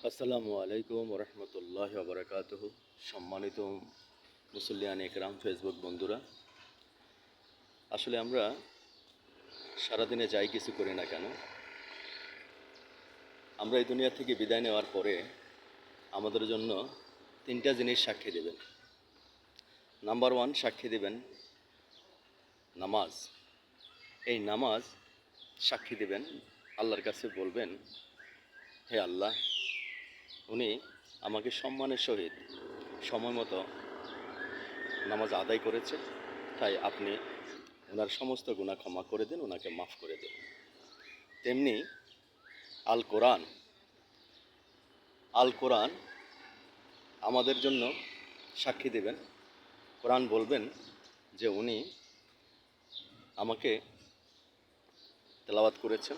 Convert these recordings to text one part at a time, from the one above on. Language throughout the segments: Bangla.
আসসালামু আলাইকুম রহমতুল্লাহ বারাকাতুহ। সম্মানিত মুসল্লিয়ান একরাম, ফেসবুক বন্ধুরা, আসলে আমরা সারাদিনে যাই কিছু করি না কেন, আমরা এই দুনিয়া থেকে বিদায় নেওয়ার পরে আমাদের জন্য তিনটা জিনিস সাক্ষী দেবেন। নাম্বার ওয়ান, সাক্ষী দেবেন নামাজ। এই নামাজ সাক্ষী দেবেন, আল্লাহর কাছে বলবেন, হে আল্লাহ, উনি আমাকে সম্মানের সহিত সময় মতো নামাজ আদায় করেছে, তাই আপনি ওনার সমস্ত গুনাহ ক্ষমা করে দিন, ওনাকে মাফ করে দিন। তেমনি আল কোরআন আল কোরআন আমাদের জন্য সাক্ষী দেবেন। কোরআন বলবেন যে উনি আমাকে তেলাওয়াত করেছেন,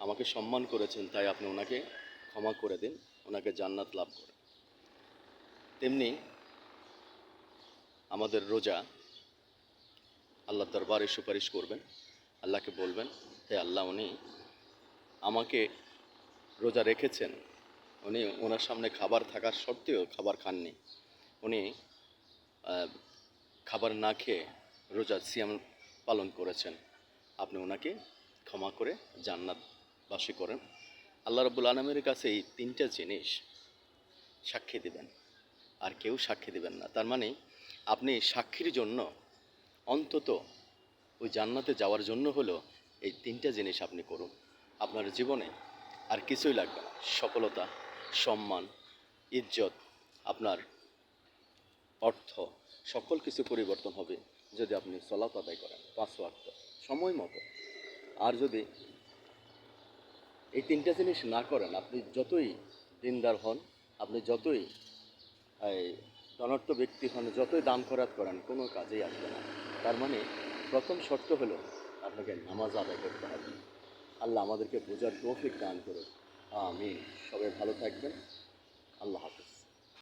আমাকে সম্মান করেছেন, তাই আপনি ওনাকে ক্ষমা করে দিন, ওনাকে জান্নাত লাভ করেন। তেমনি আমাদের রোজা আল্লাহর দরবারে সুপারিশ করবেন, আল্লাহকে বলবেন, হে আল্লাহ, উনি আমাকে রোজা রেখেছেন, উনি ওনার সামনে খাবার থাকার সত্ত্বেও খাবার খাননি, উনি খাবার না খেয়ে রোজা সিয়াম পালন করেছেন, আপনি ওনাকে ক্ষমা করে জান্নাতবাসী করেন। আল্লাহ রাব্বুল আলামিনের কাছে এই তিনটা জিনিস সাক্ষী দেবেন, আর কেউ সাক্ষী দেবেন না। তার মানে আপনি সাক্ষীর জন্য অন্তত ওই জান্নাতে যাওয়ার জন্য হলো এই তিনটা জিনিস আপনি করুন। আপনার জীবনে আর কিছুই লাগবে না। সফলতা, সম্মান, ইজ্জত, আপনার অর্থ, সকল কিছু পরিবর্তন হবে যদি আপনি সালাত আদায় করেন 5 ওয়াক্ত সময় মতো। আর যদি এই তিনটা জিনিস না করেন, আপনি যতই দিনদার হন, আপনি যতই ধনাঢ্য ব্যক্তি হন, যতই দান খয়রাত করেন, কোনো কাজেই আসবে না। তার মানে প্রথম শর্ত হলো আপনাকে নামাজ আদায় করতে হবে। আল্লাহ আমাদেরকে বোঝার তৌফিক দান করুন, আমিন। সবাই ভালো থাকবেন। আল্লাহ হাফেজ।